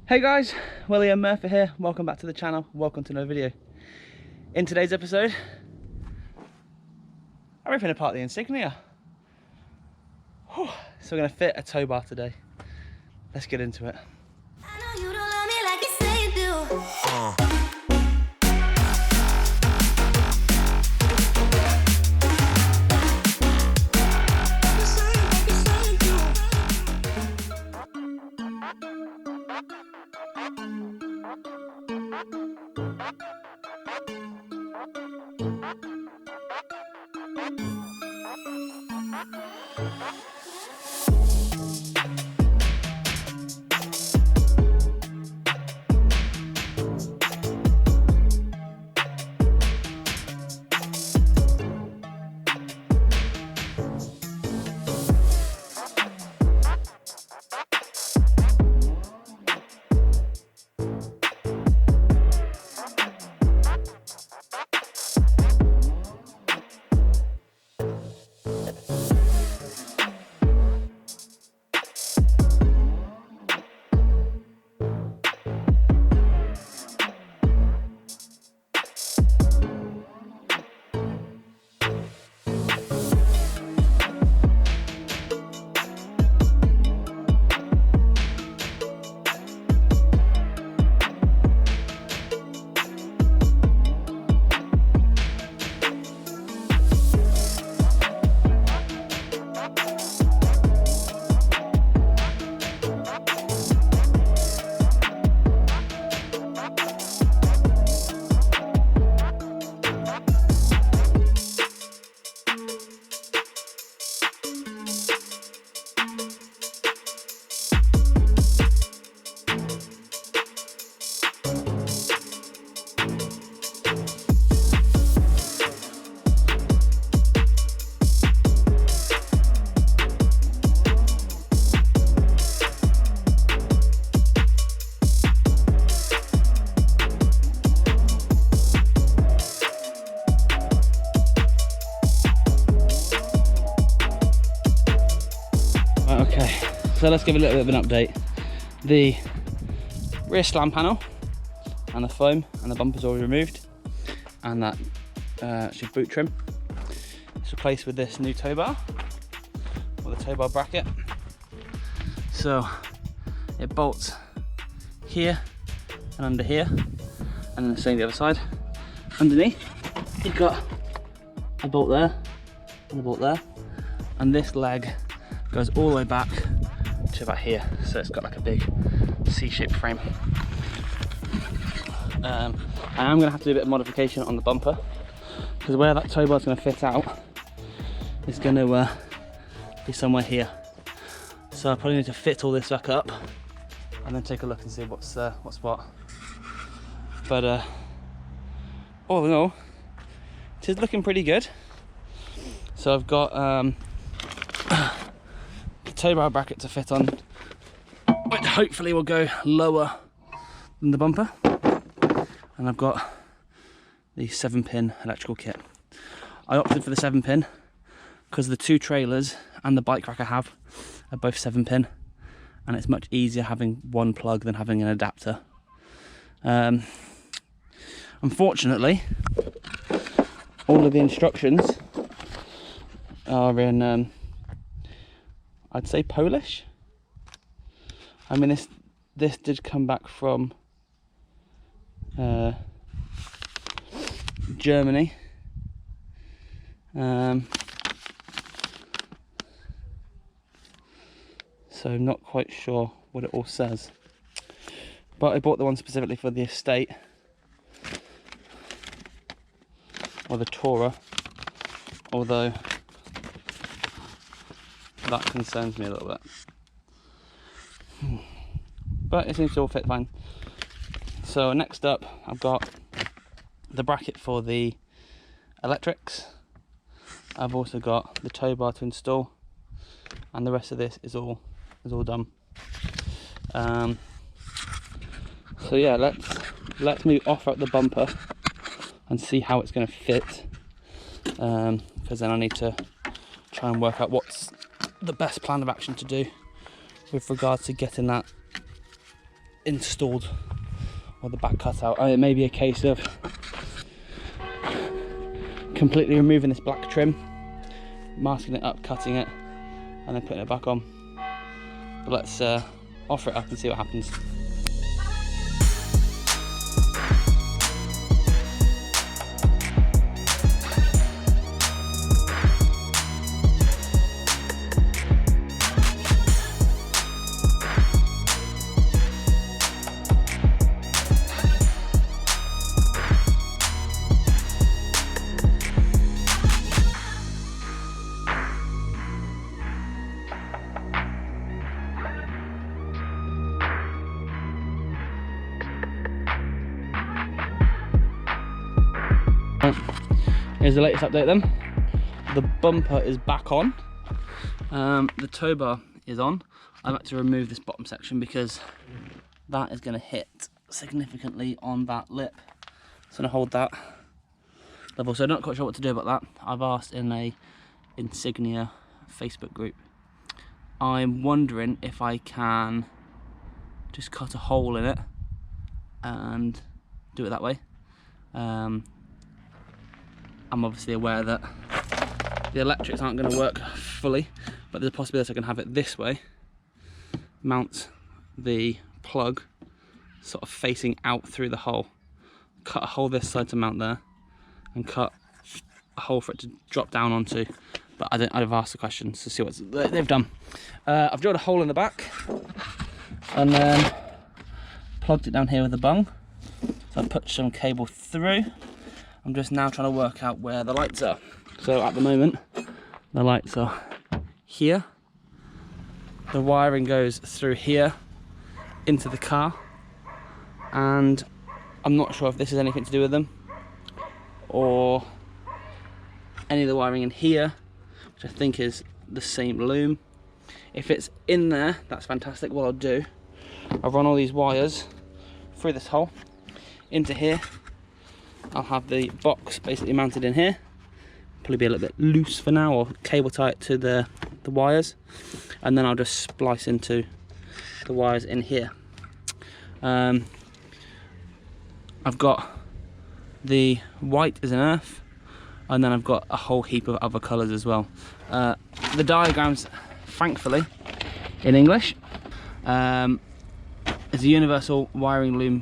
Hey guys, Willie and Murfitt here. Welcome back to the channel. Welcome to another video. In today's episode, I'm ripping apart the Insignia. Whew. So we're going to fit a tow bar today. Let's get into it. I know you don't love me like you say you do. Okay, so let's give a little bit of an update. The rear slam panel and the foam and the bumper's already removed, and that actually boot trim. It's replaced with this new tow bar, or the tow bar bracket. So it bolts here and under here, and then the same the other side. Underneath, you've got a bolt there and a bolt there, and this leg goes all the way back to about here, so it's got like a big C-shaped frame. I am going to have to do a bit of modification on the bumper, because where that tow bar is going to fit out is going to be somewhere here. So I probably need to fit all this back up and then take a look and see what's what. But all in all, it is looking pretty good. So I've got tow bar bracket to fit on, which hopefully will go lower than the bumper, and I've got the 7-pin electrical kit. I opted for the 7-pin because the two trailers and the bike rack I have are both 7-pin, and it's much easier having one plug than having an adapter. Unfortunately, all of the instructions are in I'd say Polish. I mean, this did come back from Germany. So not quite sure what it all says. But I bought the one specifically for the estate, or the Tourer, although that concerns me a little bit. But it seems to all fit fine. So next up, I've got the bracket for the electrics. I've also got the tow bar to install, and the rest of this is all done. So yeah, let's move off at the bumper and see how it's going to fit, because then I need to try and work out what's the best plan of action to do with regards to getting that installed, or the back cut out. It may be a case of completely removing this black trim, masking it up, cutting it, and then putting it back on. But let's offer it up and see what happens. Here's the latest update then. The bumper is back on. The tow bar is on. I've had to remove this bottom section because that is going to hit significantly on that lip. It's going to hold that level. So I'm not quite sure what to do about that. I've asked in a Insignia Facebook group. I'm wondering if I can just cut a hole in it and do it that way. I'm obviously aware that the electrics aren't going to work fully, but there's a possibility I can have it this way, mount the plug sort of facing out through the hole, cut a hole this side to mount there, and cut a hole for it to drop down onto. But I've asked the questions to see what they've done. I've drilled a hole in the back and then plugged it down here with a bung. So I've put some cable through. I'm just now trying to work out where the lights are. So at the moment, the lights are here. The wiring goes through here into the car. And I'm not sure if this has anything to do with them or any of the wiring in here, which I think is the same loom. If it's in there, that's fantastic. What I'll do, I'll run all these wires through this hole into here. I'll have the box basically mounted in here, probably be a little bit loose for now, or cable tie it to the wires, and then I'll just splice into the wires in here. I've got the white as an earth, and then I've got a whole heap of other colours as well. The diagrams, thankfully, in English. It's a universal wiring loom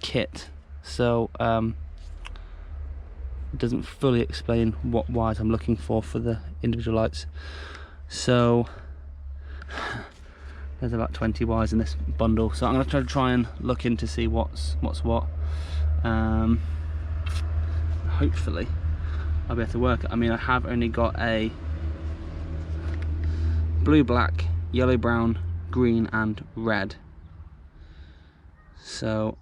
kit, so it doesn't fully explain what wires I'm looking for the individual lights. So there's about 20 wires in this bundle, so I'm going to try and look in to see what's what. Hopefully I'll be able to work it. I mean, I have only got a blue, black, yellow, brown, green and red, so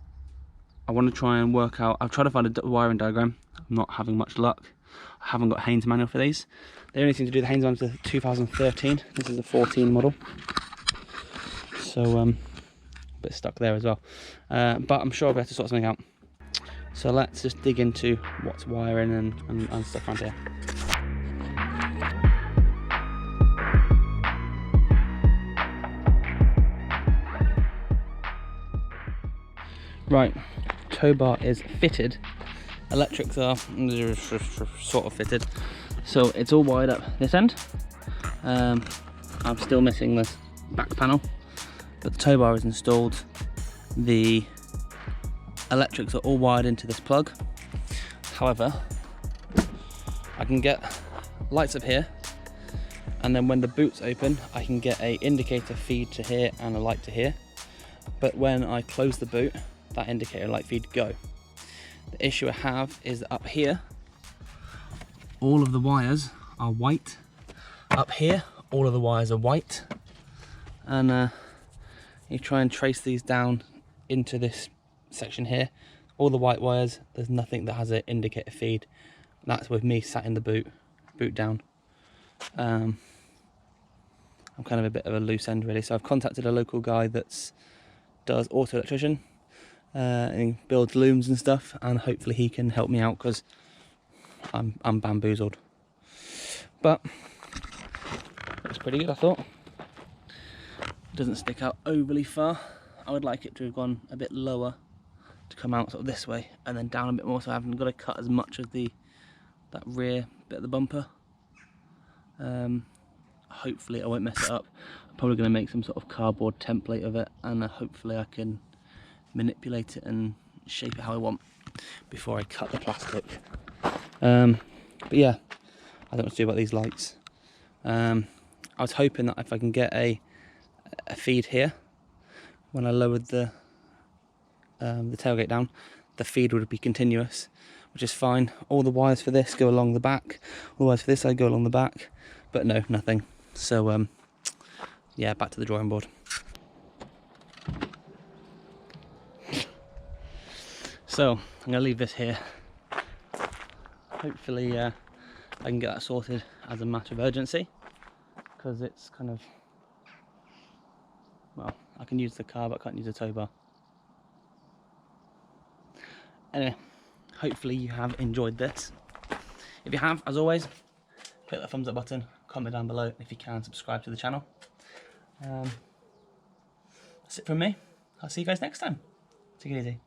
I want to try and work out. I've tried to find a wiring diagram. I'm not having much luck. I haven't got a Haynes manual for these. They only seem to do the Haynes ones to 2013. This is a 14 model, so a bit stuck there as well. But I'm sure I'll be able to sort something out. So let's just dig into what's wiring and stuff around here. Right, tow bar is fitted. Electrics are sort of fitted, so it's all wired up this end. I'm still missing this back panel, but the tow bar is installed. The electrics are all wired into this plug. However, I can get lights up here, and then when the boot's open I can get a indicator feed to here and a light to here, but when I close the boot, that indicator and light feed go. The issue I have is that up here all of the wires are white. Up here all of the wires are white, and you try and trace these down into this section here, all the white wires, there's nothing that has an indicator feed. That's with me sat in the boot down. I'm kind of a bit of a loose end really, so I've contacted a local guy that does auto electrician and he builds looms and stuff, and hopefully he can help me out because I'm bamboozled. But looks pretty good, I thought. Doesn't stick out overly far. I would like it to have gone a bit lower to come out sort of this way and then down a bit more, so I haven't got to cut as much of that rear bit of the bumper. Hopefully I won't mess it up. I'm probably going to make some sort of cardboard template of it, and hopefully I can manipulate it and shape it how I want before I cut the plastic. But yeah, I don't know what to do about these lights. I was hoping that if I can get a feed here, when I lowered the tailgate down, the feed would be continuous, which is fine. All the wires for this go along the back, all the wires for this side go along the back, but no, nothing. So yeah, back to the drawing board. So I'm gonna leave this here. Hopefully I can get that sorted as a matter of urgency, because it's kind of, well, I can use the car but I can't use the tow bar. Anyway, hopefully you have enjoyed this. If you have, as always, click that thumbs up button, comment down below, and if you can, subscribe to the channel. That's it from me. I'll see you guys next time. Take it easy.